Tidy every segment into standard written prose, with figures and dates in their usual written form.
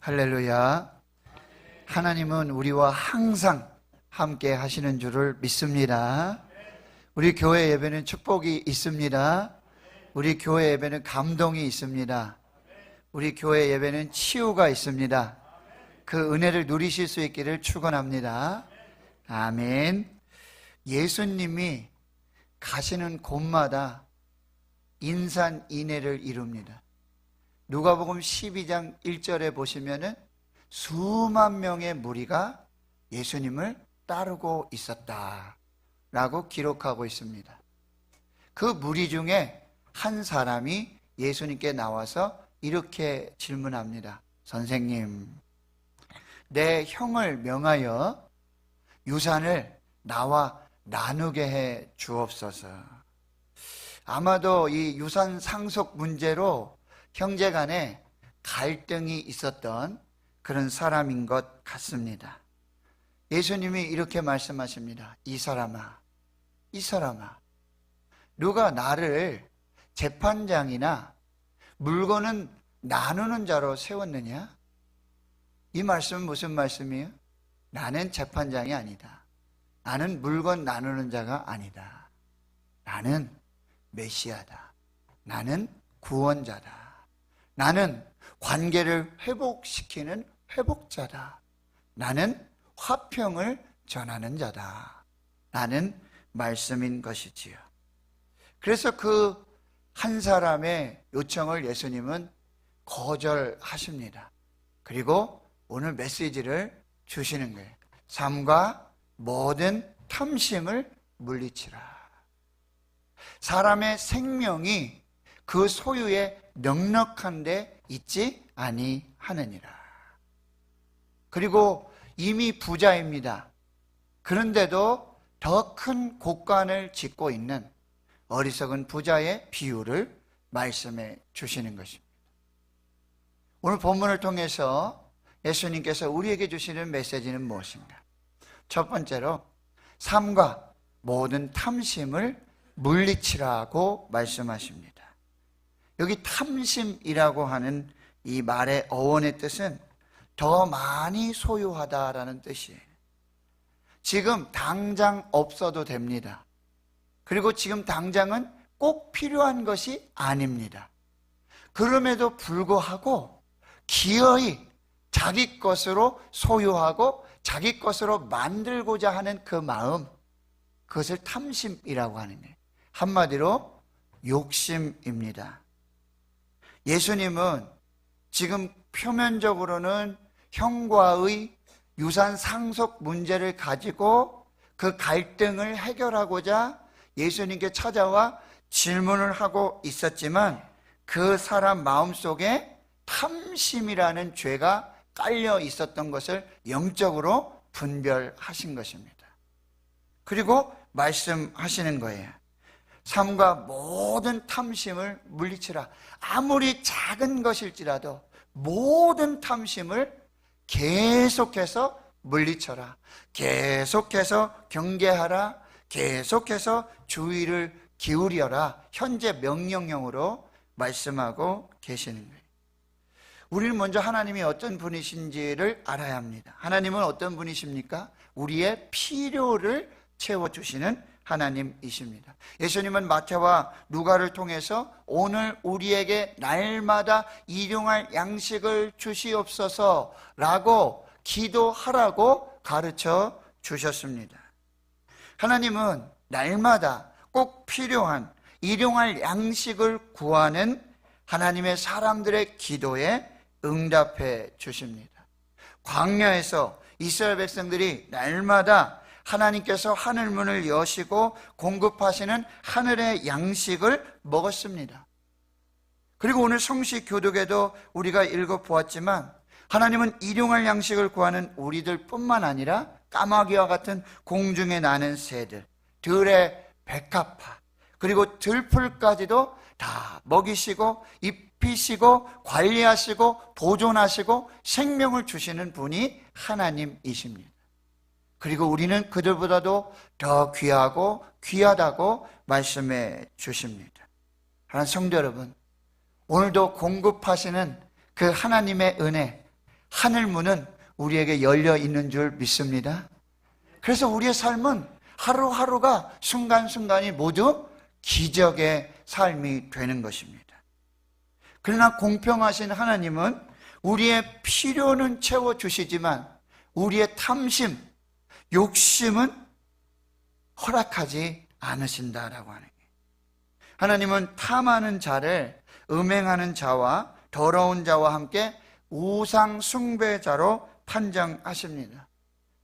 할렐루야. 하나님은 우리와 항상 함께 하시는 줄을 믿습니다. 우리 교회 예배는 축복이 있습니다. 우리 교회 예배는 감동이 있습니다. 우리 교회 예배는 치유가 있습니다. 그 은혜를 누리실 수 있기를 축원합니다. 아멘. 예수님이 가시는 곳마다 인산인해를 이룹니다. 누가복음 12장 1절에 보시면은 수만 명의 무리가 예수님을 따르고 있었다라고 기록하고 있습니다. 그 무리 중에 한 사람이 예수님께 나와서 이렇게 질문합니다. 선생님, 내 형을 명하여 유산을 나와 나누게 해 주옵소서. 아마도 이 유산 상속 문제로 형제 간에 갈등이 있었던 그런 사람인 것 같습니다. 예수님이 이렇게 말씀하십니다. 이 사람아, 누가 나를 재판장이나 물건은 나누는 자로 세웠느냐? 이 말씀은 무슨 말씀이에요? 나는 재판장이 아니다. 나는 물건 나누는 자가 아니다. 나는 메시아다. 나는 구원자다. 나는 관계를 회복시키는 회복자다. 나는 화평을 전하는 자다. 라는 말씀인 것이지요. 그래서 그 한 사람의 요청을 예수님은 거절하십니다. 그리고 오늘 메시지를 주시는 거예요. 삶과 모든 탐심을 물리치라. 사람의 생명이 그 소유에 넉넉한 데 있지 아니하느니라. 그리고 이미 부자입니다. 그런데도 더 큰 곳간을 짓고 있는 어리석은 부자의 비유를 말씀해 주시는 것입니다. 오늘 본문을 통해서 예수님께서 우리에게 주시는 메시지는 무엇인가? 첫 번째로 삶과 모든 탐심을 물리치라고 말씀하십니다. 여기 탐심이라고 하는 이 말의 어원의 뜻은 더 많이 소유하다라는 뜻이에요. 지금 당장 없어도 됩니다. 그리고 지금 당장은 꼭 필요한 것이 아닙니다. 그럼에도 불구하고 기어이 자기 것으로 소유하고 자기 것으로 만들고자 하는 그 마음, 그것을 탐심이라고 하는 거예요. 한마디로 욕심입니다. 예수님은 지금 표면적으로는 형과의 유산 상속 문제를 가지고 그 갈등을 해결하고자 예수님께 찾아와 질문을 하고 있었지만 그 사람 마음속에 탐심이라는 죄가 깔려 있었던 것을 영적으로 분별하신 것입니다. 그리고 말씀하시는 거예요. 삶과 모든 탐심을 물리치라. 아무리 작은 것일지라도 모든 탐심을 계속해서 물리쳐라. 계속해서 경계하라. 계속해서 주의를 기울여라. 현재 명령형으로 말씀하고 계시는 거예요. 우리는 먼저 하나님이 어떤 분이신지를 알아야 합니다. 하나님은 어떤 분이십니까? 우리의 필요를 채워주시는 하나님이십니다. 예수님은 마태와 누가를 통해서 오늘 우리에게 날마다 일용할 양식을 주시옵소서라고 기도하라고 가르쳐 주셨습니다. 하나님은 날마다 꼭 필요한 일용할 양식을 구하는 하나님의 사람들의 기도에 응답해 주십니다. 광야에서 이스라엘 백성들이 날마다 하나님께서 하늘문을 여시고 공급하시는 하늘의 양식을 먹었습니다. 그리고 오늘 성식 교독에도 우리가 읽어보았지만 하나님은 일용할 양식을 구하는 우리들 뿐만 아니라 까마귀와 같은 공중에 나는 새들, 들의 백합화, 그리고 들풀까지도 다 먹이시고 입히시고 관리하시고 보존하시고 생명을 주시는 분이 하나님이십니다. 그리고 우리는 그들보다도 더 귀하고 귀하다고 말씀해 주십니다. 하나님 성도 여러분, 오늘도 공급하시는 그 하나님의 은혜, 하늘문은 우리에게 열려 있는 줄 믿습니다. 그래서 우리의 삶은 하루하루가 순간순간이 모두 기적의 삶이 되는 것입니다. 그러나 공평하신 하나님은 우리의 필요는 채워주시지만 우리의 탐심, 욕심은 허락하지 않으신다라고 하는 거예요. 하나님은 탐하는 자를 음행하는 자와 더러운 자와 함께 우상 숭배자로 판정하십니다.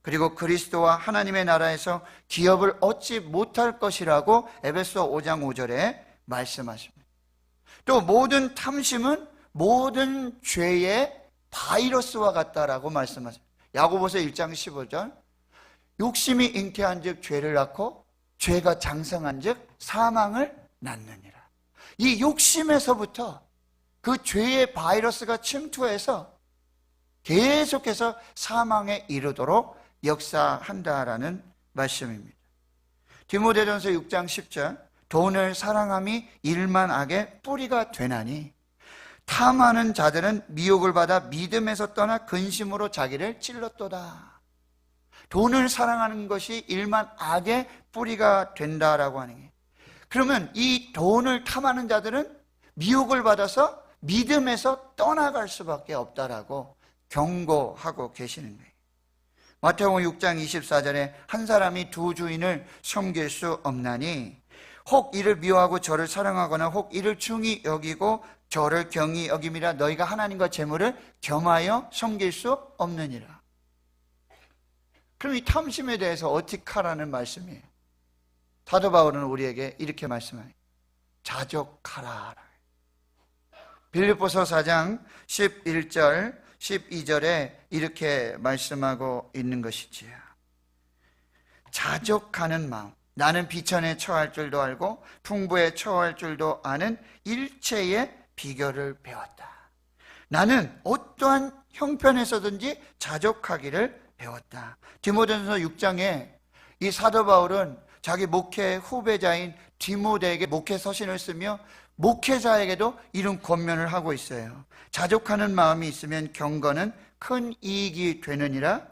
그리고 그리스도와 하나님의 나라에서 기업을 얻지 못할 것이라고 에베소 5장 5절에 말씀하십니다. 또 모든 탐심은 모든 죄의 바이러스와 같다라고 말씀하십니다. 야고보서 1장 15절, 욕심이 잉태한 즉 죄를 낳고 죄가 장성한 즉 사망을 낳느니라. 이 욕심에서부터 그 죄의 바이러스가 침투해서 계속해서 사망에 이르도록 역사한다라는 말씀입니다. 디모데전서 6장 10절, 돈을 사랑함이 일만 악의 뿌리가 되나니 탐하는 자들은 미혹을 받아 믿음에서 떠나 근심으로 자기를 찔렀도다. 돈을 사랑하는 것이 일만 악의 뿌리가 된다라고 하는 게, 그러면 이 돈을 탐하는 자들은 미혹을 받아서 믿음에서 떠나갈 수밖에 없다라고 경고하고 계시는 거예요. 마태복음 6장 24절에 한 사람이 두 주인을 섬길 수 없나니 혹 이를 미워하고 저를 사랑하거나 혹 이를 중히 여기고 저를 경히 여김이라. 너희가 하나님과 재물을 겸하여 섬길 수 없느니라. 그럼 이 탐심에 대해서 어떻게 하라는 말씀이에요? 사도 바울은 우리에게 이렇게 말씀해요. 자족하라. 빌립보서 4장 11절 12절에 이렇게 말씀하고 있는 것이지요. 자족하는 마음. 나는 비천에 처할 줄도 알고 풍부에 처할 줄도 아는 일체의 비결을 배웠다. 나는 어떠한 형편에서든지 자족하기를 배웠다. 디모데전서 6장에 이 사도 바울은 자기 목회 후배자인 디모데에게 목회 서신을 쓰며 목회자에게도 이런 권면을 하고 있어요. 자족하는 마음이 있으면 경건은 큰 이익이 되느니라.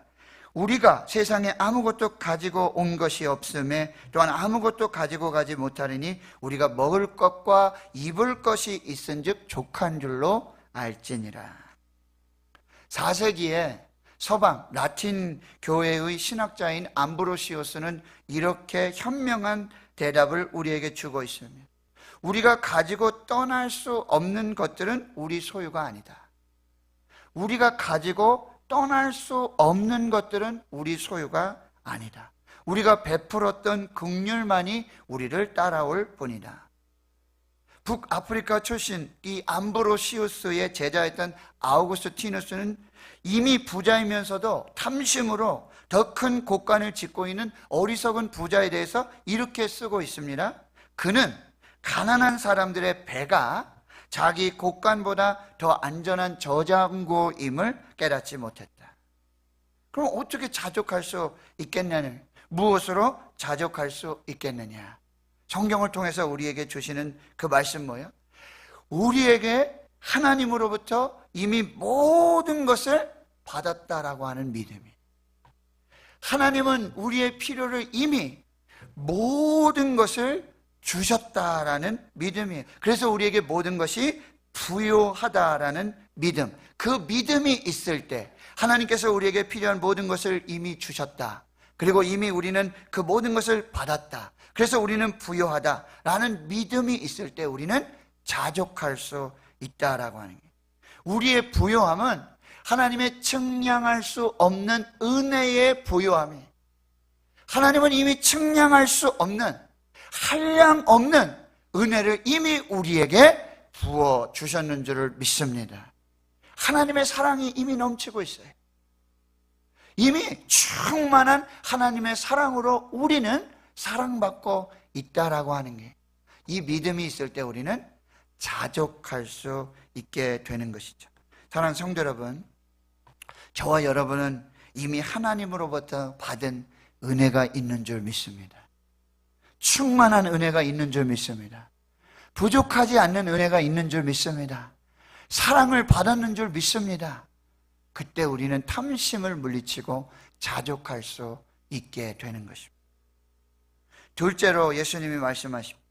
우리가 세상에 아무것도 가지고 온 것이 없음에 또한 아무것도 가지고 가지 못하리니 우리가 먹을 것과 입을 것이 있은즉 족한 줄로 알지니라. 4세기에 서방 라틴 교회의 신학자인 암브로시오스는 이렇게 현명한 대답을 우리에게 주고 있습니다. 우리가 가지고 떠날 수 없는 것들은 우리 소유가 아니다. 우리가 가지고 떠날 수 없는 것들은 우리 소유가 아니다. 우리가 베풀었던 긍휼만이 우리를 따라올 뿐이다. 북아프리카 출신 이 암브로시우스의 제자였던 아우구스티누스는 이미 부자이면서도 탐심으로 더 큰 곳간을 짓고 있는 어리석은 부자에 대해서 이렇게 쓰고 있습니다. 그는 가난한 사람들의 배가 자기 곳간보다 더 안전한 저장고임을 깨닫지 못했다. 그럼 어떻게 자족할 수 있겠느냐? 무엇으로 자족할 수 있겠느냐? 성경을 통해서 우리에게 주시는 그 말씀 뭐예요? 우리에게 하나님으로부터 이미 모든 것을 받았다라고 하는 믿음이. 하나님은 우리의 필요를 이미 모든 것을 주셨다라는 믿음이에요. 그래서 우리에게 모든 것이 부요하다라는 믿음. 그 믿음이 있을 때 하나님께서 우리에게 필요한 모든 것을 이미 주셨다. 그리고 이미 우리는 그 모든 것을 받았다. 그래서 우리는 부요하다라는 믿음이 있을 때 우리는 자족할 수 있다라고 하는 거예요. 우리의 부요함은 하나님의 측량할 수 없는 은혜의 부요함이에요. 하나님은 이미 측량할 수 없는 한량 없는 은혜를 이미 우리에게 부어 주셨는 줄을 믿습니다. 하나님의 사랑이 이미 넘치고 있어요. 이미 충만한 하나님의 사랑으로 우리는 사랑받고 있다라고 하는 게, 이 믿음이 있을 때 우리는 자족할 수 있게 되는 것이죠. 사랑하는 성도 여러분, 저와 여러분은 이미 하나님으로부터 받은 은혜가 있는 줄 믿습니다. 충만한 은혜가 있는 줄 믿습니다. 부족하지 않는 은혜가 있는 줄 믿습니다. 사랑을 받았는 줄 믿습니다. 그때 우리는 탐심을 물리치고 자족할 수 있게 되는 것입니다. 둘째로 예수님이 말씀하십니다.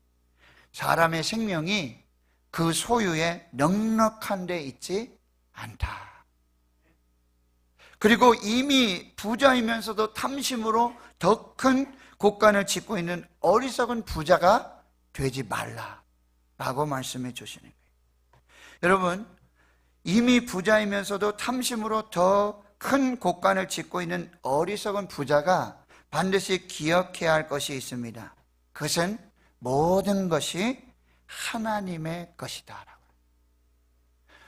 사람의 생명이 그 소유에 넉넉한 데 있지 않다. 그리고 이미 부자이면서도 탐심으로 더 큰 곳간을 짓고 있는 어리석은 부자가 되지 말라라고 말씀해 주시는 거예요. 여러분, 이미 부자이면서도 탐심으로 더 큰 곳간을 짓고 있는 어리석은 부자가 반드시 기억해야 할 것이 있습니다. 그것은 모든 것이 하나님의 것이다.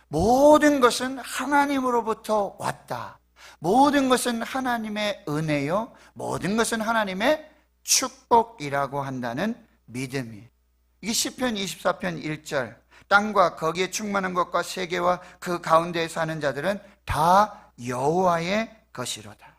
모든 것은 하나님으로부터 왔다. 모든 것은 하나님의 은혜요, 모든 것은 하나님의 축복이라고 한다는 믿음이. 이게 시편 24편 1절, 땅과 거기에 충만한 것과 세계와 그 가운데에 사는 자들은 다 여호와의 것이로다.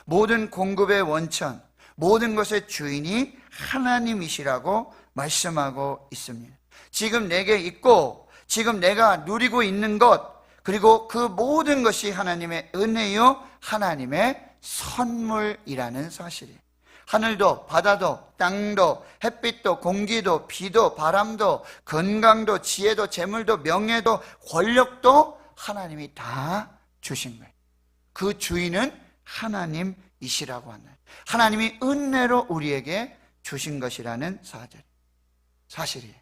모든 공급의 원천, 모든 것의 주인이 하나님이시라고 말씀하고 있습니다. 지금 내게 있고 지금 내가 누리고 있는 것, 그리고 그 모든 것이 하나님의 은혜요, 하나님의 선물이라는 사실이에요. 하늘도 바다도 땅도 햇빛도 공기도 비도 바람도 건강도 지혜도 재물도 명예도 권력도 하나님이 다 주신 거예요. 그 주인은 하나님이시라고 한다. 하나님이 은혜로 우리에게 주신 것이라는 사실이에요.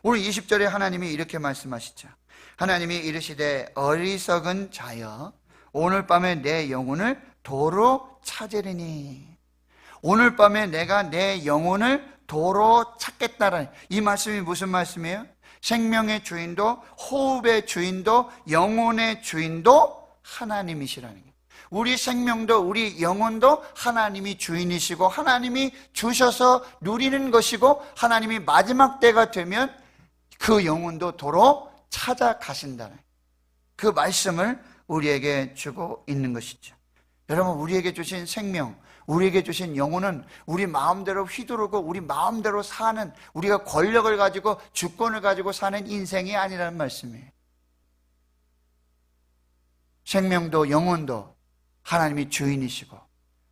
오늘 20절에 하나님이 이렇게 말씀하시죠. 하나님이 이르시되 어리석은 자여 오늘 밤에 내 영혼을 도로 찾으리니. 오늘 밤에 내가 내 영혼을 도로 찾겠다라는 이 말씀이 무슨 말씀이에요? 생명의 주인도 호흡의 주인도 영혼의 주인도 하나님이시라는 거예요. 우리 생명도 우리 영혼도 하나님이 주인이시고 하나님이 주셔서 누리는 것이고 하나님이 마지막 때가 되면 그 영혼도 도로 찾아가신다는 그 말씀을 우리에게 주고 있는 것이죠. 여러분, 우리에게 주신 생명, 우리에게 주신 영혼은 우리 마음대로 휘두르고 우리 마음대로 사는, 우리가 권력을 가지고 주권을 가지고 사는 인생이 아니라는 말씀이에요. 생명도 영혼도 하나님이 주인이시고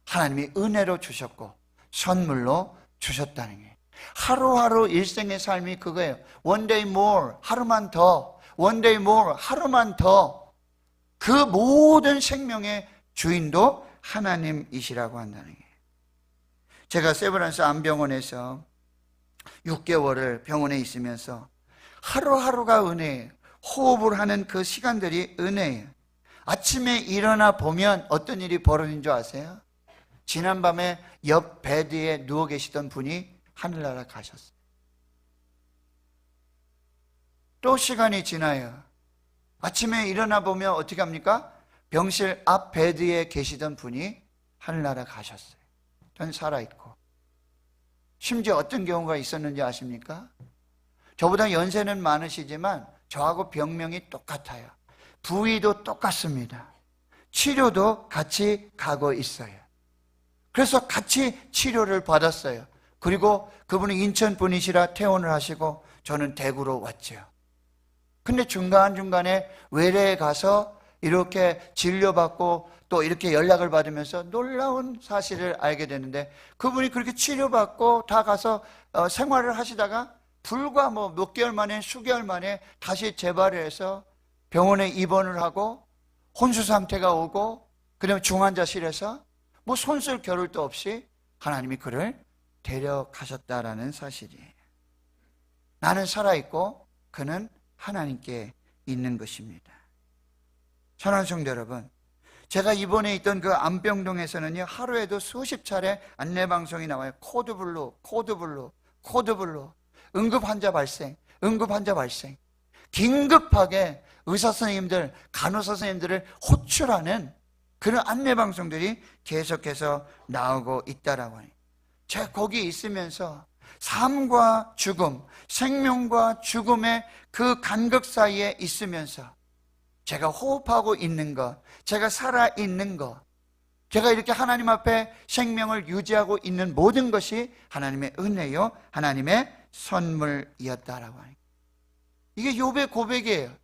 하나님이 은혜로 주셨고 선물로 주셨다는 거예요. 하루하루 일생의 삶이 그거예요. One day more, 하루만 더. One day more, 하루만 더. 그 모든 생명의 주인도 하나님이시라고 한다는 거예요. 제가 세브란스 암병원에서 6개월을 병원에 있으면서 하루하루가 은혜예요. 호흡을 하는 그 시간들이 은혜예요. 아침에 일어나 보면 어떤 일이 벌어진 줄 아세요? 지난밤에 옆 베드에 누워 계시던 분이 하늘나라 가셨어요. 또 시간이 지나요. 아침에 일어나 보면 어떻게 합니까? 병실 앞 베드에 계시던 분이 하늘나라 가셨어요. 전 살아있고. 심지어 어떤 경우가 있었는지 아십니까? 저보다 연세는 많으시지만 저하고 병명이 똑같아요. 부위도 똑같습니다. 치료도 같이 가고 있어요. 그래서 같이 치료를 받았어요. 그리고 그분은 인천 분이시라 퇴원을 하시고 저는 대구로 왔죠. 근데 중간중간에 외래에 가서 이렇게 진료받고 또 이렇게 연락을 받으면서 놀라운 사실을 알게 되는데, 그분이 그렇게 치료받고 다 가서 생활을 하시다가 불과 몇 개월 만에 수개월 만에 다시 재발을 해서 병원에 입원을 하고 혼수 상태가 오고 그다음에 중환자실에서 손쓸 겨를도 없이 하나님이 그를 데려가셨다라는 사실이에요. 나는 살아있고 그는 하나님께 있는 것입니다. 사랑하는 성도 여러분, 제가 이번에 있던 그 안병동에서는요, 하루에도 수십 차례 안내방송이 나와요. 코드블루, 코드블루, 코드블루. 응급환자 발생, 응급환자 발생. 긴급하게 의사선생님들, 간호사선생님들을 호출하는 그런 안내방송들이 계속해서 나오고 있다라고 하니, 제가 거기 있으면서 삶과 죽음, 생명과 죽음의 그 간극 사이에 있으면서 제가 호흡하고 있는 것, 제가 살아있는 것, 제가 이렇게 하나님 앞에 생명을 유지하고 있는 모든 것이 하나님의 은혜요, 하나님의 선물이었다라고 하니, 이게 욥의 고백이에요.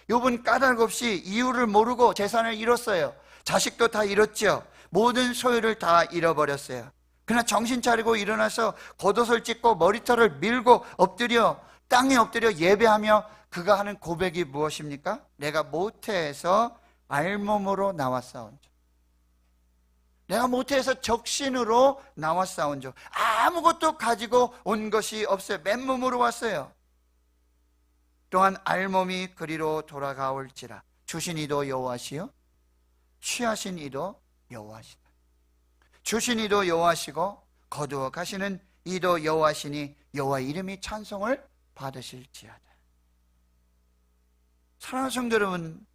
욥은 까닭 없이 이유를 모르고 재산을 잃었어요. 자식도 다 잃었죠. 모든 소유를 다 잃어버렸어요. 그러나 정신 차리고 일어나서 겉옷을 찢고 머리털을 밀고 땅에 엎드려 예배하며 그가 하는 고백이 무엇입니까? 내가 모태에서 알몸으로 나왔사온즉, 내가 모태에서 적신으로 나왔사온즉, 아무것도 가지고 온 것이 없어요. 맨몸으로 왔어요. 또한 알몸이 그리로 돌아가올지라, 주신 이도 여호와시요 취하신 이도 여호와시다. 주신 이도 여호와시고 거두어 가시는 이도 여호와시니 여호와 이름이 찬송을 받으실지어다. 사랑하는 성도 여러분,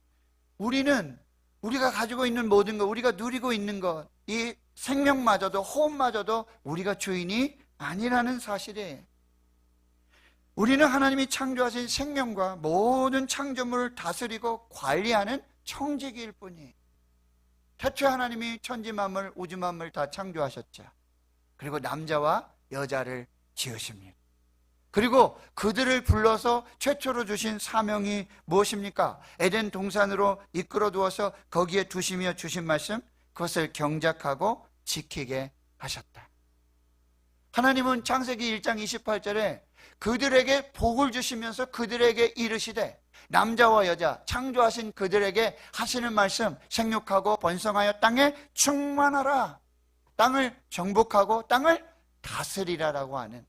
우리가 가지고 있는 모든 것, 우리가 누리고 있는 것, 이 생명마저도 호흡마저도 우리가 주인이 아니라는 사실이에요. 우리는 하나님이 창조하신 생명과 모든 창조물을 다스리고 관리하는 청지기일 뿐이에요. 태초에 하나님이 천지만물, 우주만물 다 창조하셨죠. 그리고 남자와 여자를 지으십니다. 그리고 그들을 불러서 최초로 주신 사명이 무엇입니까? 에덴 동산으로 이끌어 두어서 거기에 두시며 주신 말씀, 그것을 경작하고 지키게 하셨다. 하나님은 창세기 1장 28절에 그들에게 복을 주시면서 그들에게 이르시되, 남자와 여자 창조하신 그들에게 하시는 말씀, 생육하고 번성하여 땅에 충만하라, 땅을 정복하고 땅을 다스리라라고 하는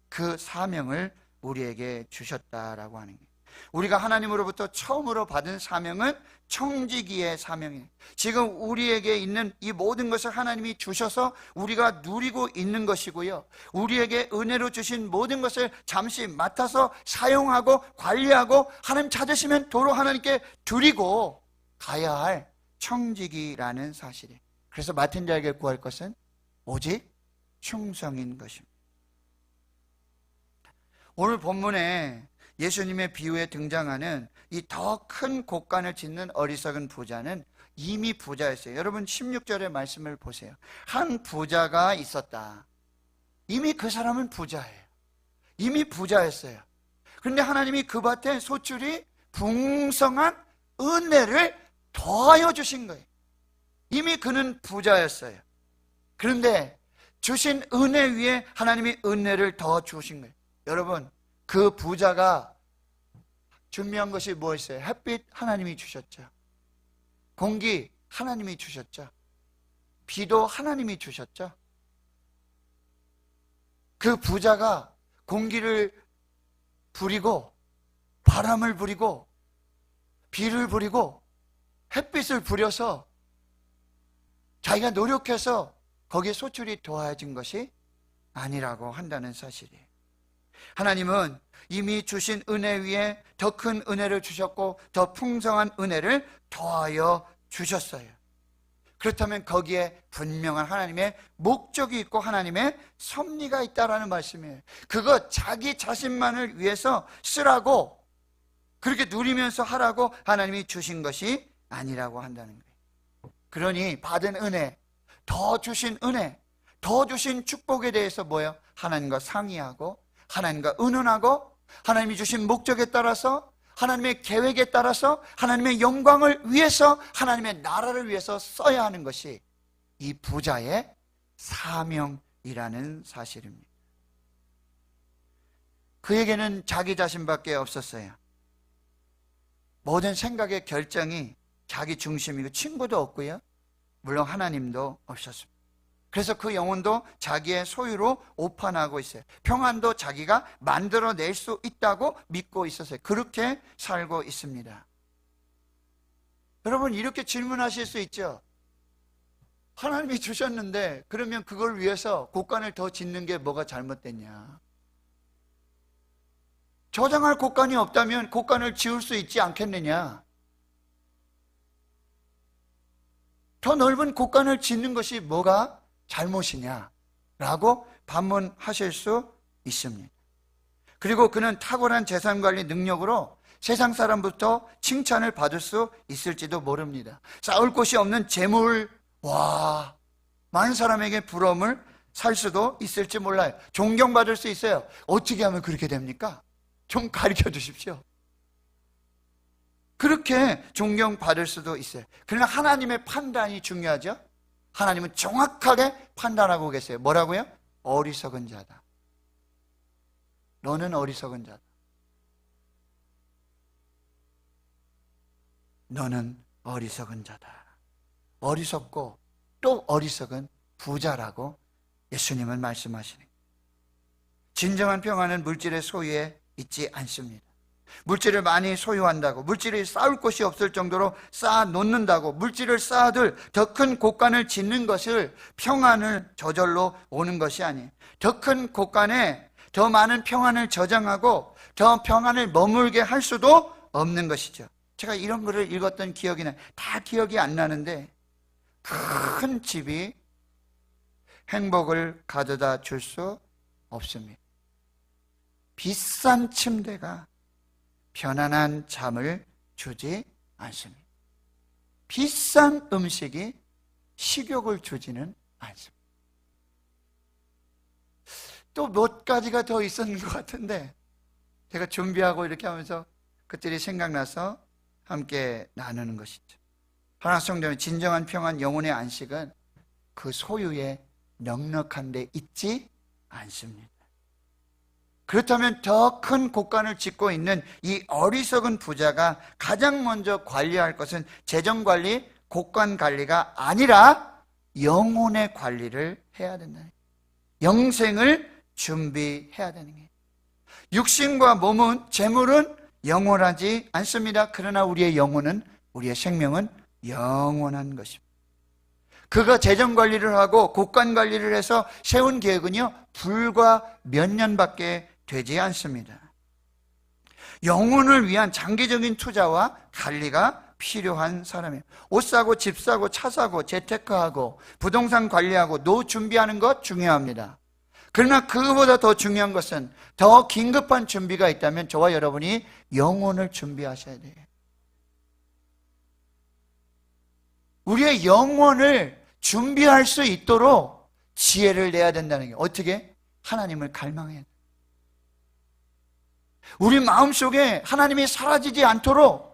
그 사명을 우리에게 주셨다라고 하는 거예요. 우리가 하나님으로부터 처음으로 받은 사명은 청지기의 사명이에요. 지금 우리에게 있는 이 모든 것을 하나님이 주셔서 우리가 누리고 있는 것이고요, 우리에게 은혜로 주신 모든 것을 잠시 맡아서 사용하고 관리하고 하나님 찾으시면 도로 하나님께 드리고 가야 할 청지기라는 사실이에요. 그래서 맡은 자에게 구할 것은 오직 충성인 것입니다. 오늘 본문에 예수님의 비유에 등장하는 이 더 큰 곡간을 짓는 어리석은 부자는 이미 부자였어요. 여러분 16절의 말씀을 보세요. 한 부자가 있었다. 이미 그 사람은 부자예요. 이미 부자였어요. 그런데 하나님이 그 밭에 소출이 풍성한 은혜를 더하여 주신 거예요. 이미 그는 부자였어요. 그런데 주신 은혜 위에 하나님이 은혜를 더 주신 거예요. 여러분, 그 부자가 준비한 것이 무엇이었어요? 햇빛 하나님이 주셨죠. 공기 하나님이 주셨죠. 비도 하나님이 주셨죠. 그 부자가 공기를 부리고 바람을 부리고 비를 부리고 햇빛을 부려서 자기가 노력해서 거기에 소출이 더해진 것이 아니라고 한다는 사실이에요. 하나님은 이미 주신 은혜 위에 더 큰 은혜를 주셨고 더 풍성한 은혜를 더하여 주셨어요. 그렇다면 거기에 분명한 하나님의 목적이 있고 하나님의 섭리가 있다라는 말씀이에요. 그거 자기 자신만을 위해서 쓰라고, 그렇게 누리면서 하라고 하나님이 주신 것이 아니라고 한다는 거예요. 그러니 받은 은혜, 더 주신 은혜, 더 주신 축복에 대해서 뭐예요? 하나님과 상의하고 하나님과 의논하고 하나님이 주신 목적에 따라서, 하나님의 계획에 따라서, 하나님의 영광을 위해서, 하나님의 나라를 위해서 써야 하는 것이 이 부자의 사명이라는 사실입니다. 그에게는 자기 자신밖에 없었어요. 모든 생각의 결정이 자기 중심이고 친구도 없고요, 물론 하나님도 없었습니다. 그래서 그 영혼도 자기의 소유로 오판하고 있어요. 평안도 자기가 만들어낼 수 있다고 믿고 있었어요. 그렇게 살고 있습니다. 여러분, 이렇게 질문하실 수 있죠. 하나님이 주셨는데 그러면 그걸 위해서 곡간을 더 짓는 게 뭐가 잘못됐냐? 저장할 곡간이 없다면 곡간을 지을 수 있지 않겠느냐? 더 넓은 곡간을 짓는 것이 뭐가 잘못이냐? 라고 반문하실 수 있습니다. 그리고 그는 탁월한 재산관리 능력으로 세상 사람부터 칭찬을 받을 수 있을지도 모릅니다. 쌓을 곳이 없는 재물, 많은 사람에게 부러움을 살 수도 있을지 몰라요. 존경받을 수 있어요. 어떻게 하면 그렇게 됩니까? 좀 가르쳐 주십시오. 그렇게 존경받을 수도 있어요. 그러나 하나님의 판단이 중요하죠. 하나님은 정확하게 판단하고 계세요. 뭐라고요? 어리석은 자다. 너는 어리석은 자다. 너는 어리석은 자다. 어리석고 또 어리석은 부자라고 예수님은 말씀하시는 거예요. 진정한 평안은 물질의 소유에 있지 않습니다. 물질을 많이 소유한다고, 물질이 쌓을 곳이 없을 정도로 쌓아 놓는다고, 물질을 쌓아둘 더 큰 곳간을 짓는 것을 평안을 저절로 오는 것이 아니에요. 더 큰 곳간에 더 많은 평안을 저장하고 더 평안을 머물게 할 수도 없는 것이죠. 제가 이런 글을 읽었던 기억이 나요. 다 기억이 안 나는데, 큰 집이 행복을 가져다 줄 수 없습니다. 비싼 침대가 편안한 잠을 주지 않습니다. 비싼 음식이 식욕을 주지는 않습니다. 또 몇 가지가 더 있었는 것 같은데 제가 준비하고 이렇게 하면서 그들이 생각나서 함께 나누는 것이죠. 하나 성도는 진정한 평안, 영혼의 안식은 그 소유에 넉넉한 데 있지 않습니다. 그렇다면 더 큰 곳간을 짓고 있는 이 어리석은 부자가 가장 먼저 관리할 것은 재정관리, 곳간 관리가 아니라 영혼의 관리를 해야 된다. 영생을 준비해야 되는 거예요. 육신과 몸은, 재물은 영원하지 않습니다. 그러나 우리의 영혼은, 우리의 생명은 영원한 것입니다. 그가 재정관리를 하고 곳간관리를 해서 세운 계획은요, 불과 몇 년밖에 되지 않습니다. 영혼을 위한 장기적인 투자와 관리가 필요한 사람이에요. 옷 사고, 집 사고, 차 사고, 재테크하고, 부동산 관리하고, 노후 준비하는 것 중요합니다. 그러나 그거보다 더 중요한 것은, 더 긴급한 준비가 있다면 저와 여러분이 영혼을 준비하셔야 돼요. 우리의 영혼을 준비할 수 있도록 지혜를 내야 된다는 게, 어떻게? 하나님을 갈망해야 돼요. 우리 마음속에 하나님이 사라지지 않도록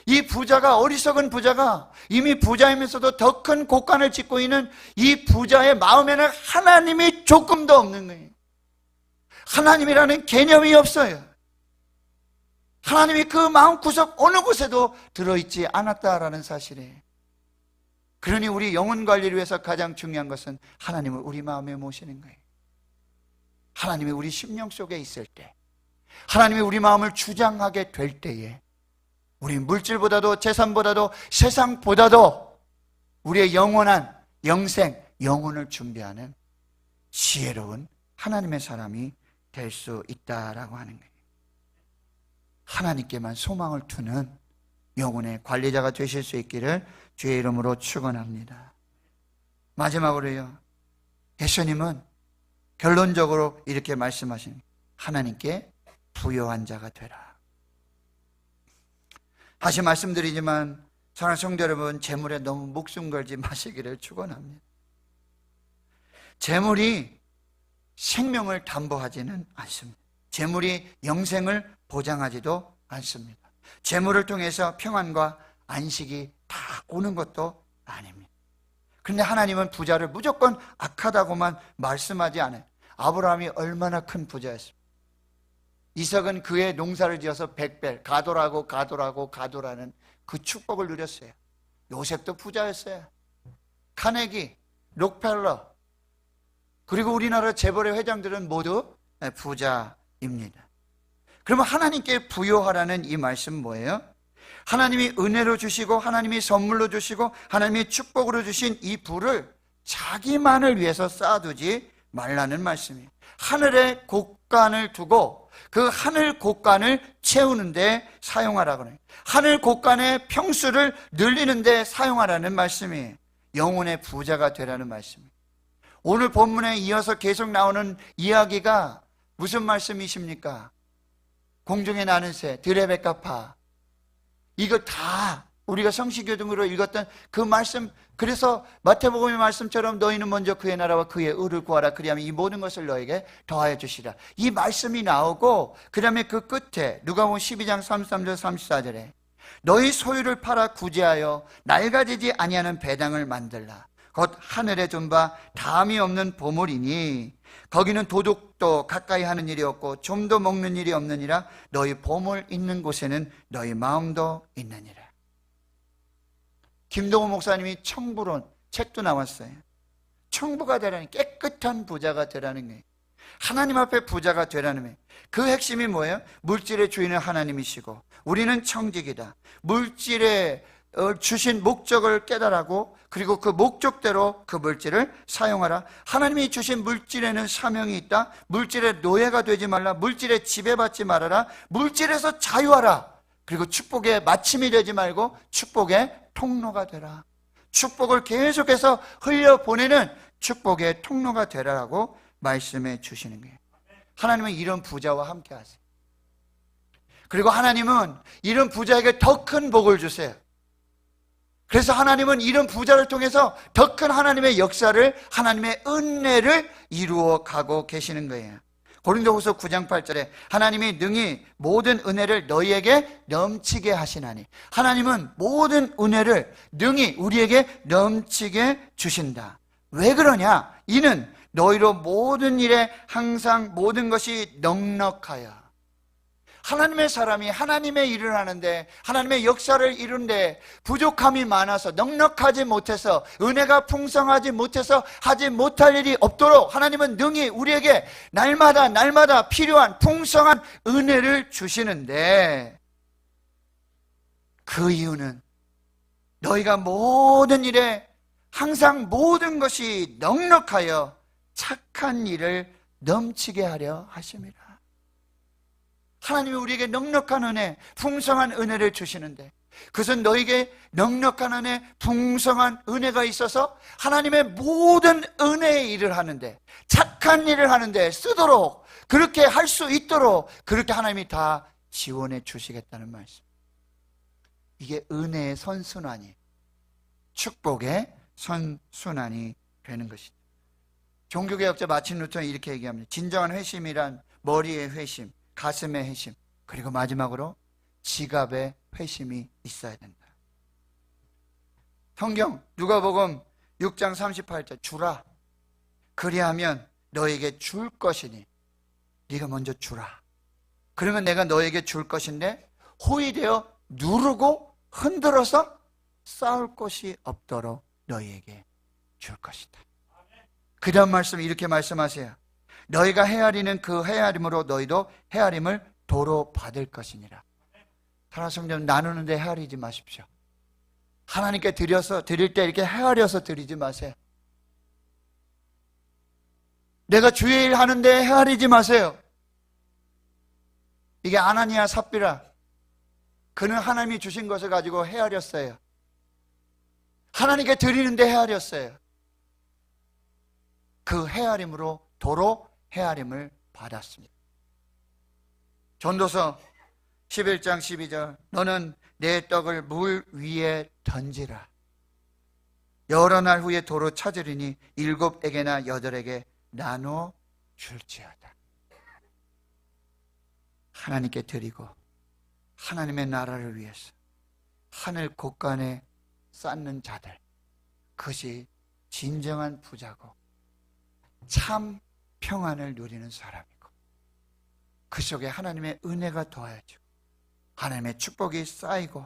이 부자가, 어리석은 부자가 이미 부자이면서도 더 큰 곳간을 짓고 있는 이 부자의 마음에는 하나님이 조금도 없는 거예요. 하나님이라는 개념이 없어요. 하나님이 그 마음구석 어느 곳에도 들어있지 않았다라는 사실이에요. 그러니 우리 영혼 관리를 위해서 가장 중요한 것은 하나님을 우리 마음에 모시는 거예요. 하나님이 우리 심령 속에 있을 때, 하나님이 우리 마음을 주장하게 될 때에 우리 물질보다도 재산보다도 세상보다도 우리의 영원한 영생, 영혼을 준비하는 지혜로운 하나님의 사람이 될 수 있다라고 하는 거예요. 하나님께만 소망을 두는 영혼의 관리자가 되실 수 있기를 주의 이름으로 축원합니다. 마지막으로요, 예수님은 결론적으로 이렇게 말씀하십니다. 하나님께 부요한 자가 되라. 다시 말씀드리지만 사랑하는 성도 여러분, 재물에 너무 목숨 걸지 마시기를 축원합니다. 재물이 생명을 담보하지는 않습니다. 재물이 영생을 보장하지도 않습니다. 재물을 통해서 평안과 안식이 다 오는 것도 아닙니다. 그런데 하나님은 부자를 무조건 악하다고만 말씀하지 않아요. 아브라함이 얼마나 큰 부자였습니까? 이삭은 그의 농사를 지어서 백벨, 가도라는 그 축복을 누렸어요. 요셉도 부자였어요. 카네기, 록펠러, 그리고 우리나라 재벌의 회장들은 모두 부자입니다. 그러면 하나님께 부요하라는 이 말씀 뭐예요? 하나님이 은혜로 주시고 하나님이 선물로 주시고 하나님이 축복으로 주신 이 부를 자기만을 위해서 쌓아두지 말라는 말씀이에요. 하늘에 곳간을 두고 그 하늘 곳간을 채우는데 사용하라고 해요. 하늘 곳간의 평수를 늘리는데 사용하라는 말씀이에요. 영혼의 부자가 되라는 말씀이에요. 오늘 본문에 이어서 계속 나오는 이야기가 무슨 말씀이십니까? 공중에 나는 새, 들의 값파, 이거 다 우리가 성시교등으로 읽었던 그 말씀. 그래서 마태복음의 말씀처럼 너희는 먼저 그의 나라와 그의 의를 구하라, 그리하면 이 모든 것을 너에게 더하여 주시라, 이 말씀이 나오고, 그 다음에 그 끝에 누가복음 12장 33절 34절에 너희 소유를 팔아 구제하여 낡아지지 아니하는 배당을 만들라. 곧 하늘에 둔 바 담이 없는 보물이니 거기는 도둑도 가까이 하는 일이 없고 좀도 먹는 일이 없느니라. 너희 보물 있는 곳에는 너희 마음도 있느니라. 김동호 목사님이 청부론 책도 나왔어요. 청부가 되라는, 깨끗한 부자가 되라는 거예요. 하나님 앞에 부자가 되라는 거예요. 그 핵심이 뭐예요? 물질의 주인은 하나님이시고 우리는 청직이다. 물질에 주신 목적을 깨달아고 그리고 그 목적대로 그 물질을 사용하라. 하나님이 주신 물질에는 사명이 있다. 물질의 노예가 되지 말라. 물질에 지배받지 말아라. 물질에서 자유하라. 그리고 축복의 마침이 되지 말고 축복의 통로가 되라. 축복을 계속해서 흘려보내는 축복의 통로가 되라라고 말씀해 주시는 거예요. 하나님은 이런 부자와 함께 하세요. 그리고 하나님은 이런 부자에게 더 큰 복을 주세요. 그래서 하나님은 이런 부자를 통해서 더 큰 하나님의 역사를, 하나님의 은혜를 이루어 가고 계시는 거예요. 고린도후서 9장 8절에 하나님이 능히 모든 은혜를 너희에게 넘치게 하시나니, 하나님은 모든 은혜를 능히 우리에게 넘치게 주신다. 왜 그러냐? 이는 너희로 모든 일에 항상 모든 것이 넉넉하여. 하나님의 사람이 하나님의 일을 하는데, 하나님의 역사를 이루는데 부족함이 많아서, 넉넉하지 못해서, 은혜가 풍성하지 못해서 하지 못할 일이 없도록 하나님은 능히 우리에게 날마다 필요한 풍성한 은혜를 주시는데, 그 이유는 너희가 모든 일에 항상 모든 것이 넉넉하여 착한 일을 넘치게 하려 하심이라. 하나님이 우리에게 넉넉한 은혜, 풍성한 은혜를 주시는데, 그것은 너에게 넉넉한 은혜, 풍성한 은혜가 있어서 하나님의 모든 은혜의 일을 하는데, 착한 일을 하는데 쓰도록, 그렇게 할 수 있도록 그렇게 하나님이 다 지원해 주시겠다는 말씀. 이게 은혜의 선순환이, 축복의 선순환이 되는 것이다. 종교개혁자 마틴 루터는 이렇게 얘기합니다. 진정한 회심이란 머리의 회심, 가슴의 회심, 그리고 마지막으로 지갑의 회심이 있어야 된다. 성경 누가복음 6장 38절, 주라, 그리하면 너에게 줄 것이니 네가 먼저 주라. 그러면 내가 너에게 줄 것인데 호의되어 누르고 흔들어서 쌓을 곳이 없도록 너희에게 줄 것이다. 그 다음 말씀 이렇게 말씀하세요. 너희가 헤아리는 그 헤아림으로 너희도 헤아림을 도로 받을 것이니라. 사랑성전 나누는데 헤아리지 마십시오. 하나님께 드릴 때 이렇게 헤아려서 드리지 마세요. 내가 주의 일 하는데 헤아리지 마세요. 이게 아나니아 삽비라, 그는 하나님이 주신 것을 가지고 헤아렸어요. 하나님께 드리는데 헤아렸어요. 그 헤아림으로 도로 헤아림을 받았습니다. 전도서 11장 12절, 너는 내 떡을 물 위에 던지라. 여러 날 후에 도로 찾으리니 7에게나 8에게 나눠 줄지어다. 하나님께 드리고 하나님의 나라를 위해서 하늘 곳간에 쌓는 자들, 그것이 진정한 부자고 참 평안을 누리는 사람이고, 그 속에 하나님의 은혜가 더해지고 하나님의 축복이 쌓이고,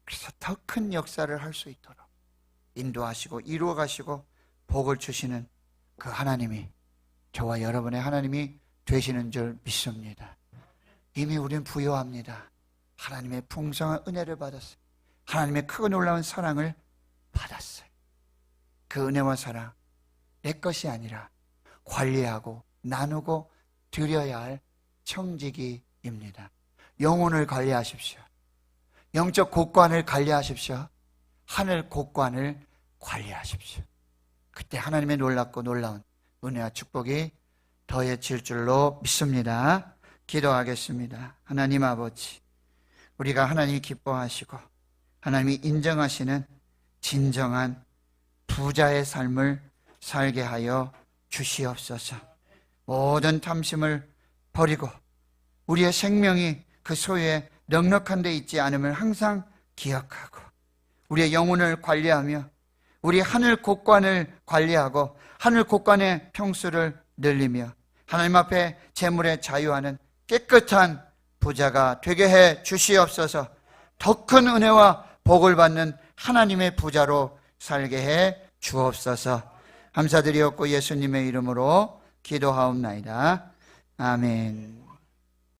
그래서 더 큰 역사를 할 수 있도록 인도하시고 이루어 가시고 복을 주시는 그 하나님이 저와 여러분의 하나님이 되시는 줄 믿습니다. 이미 우리는 부요합니다. 하나님의 풍성한 은혜를 받았어요. 하나님의 크고 놀라운 사랑을 받았어요. 그 은혜와 사랑, 내 것이 아니라 관리하고 나누고 드려야 할 청지기입니다. 영혼을 관리하십시오. 영적 곳간을 관리하십시오. 하늘 곳간을 관리하십시오. 그때 하나님의 놀랍고 놀라운 은혜와 축복이 더해질 줄로 믿습니다. 기도하겠습니다. 하나님 아버지, 우리가 하나님이 기뻐하시고 하나님이 인정하시는 진정한 부자의 삶을 살게 하여 주시옵소서. 모든 탐심을 버리고 우리의 생명이 그 소유에 넉넉한 데 있지 않음을 항상 기억하고 우리의 영혼을 관리하며 우리 하늘 곳간을 관리하고 하늘 곳간의 평수를 늘리며 하나님 앞에 재물에 자유하는 깨끗한 부자가 되게 해 주시옵소서. 더 큰 은혜와 복을 받는 하나님의 부자로 살게 해 주옵소서. 감사드리옵고 예수님의 이름으로 기도하옵나이다. 아멘.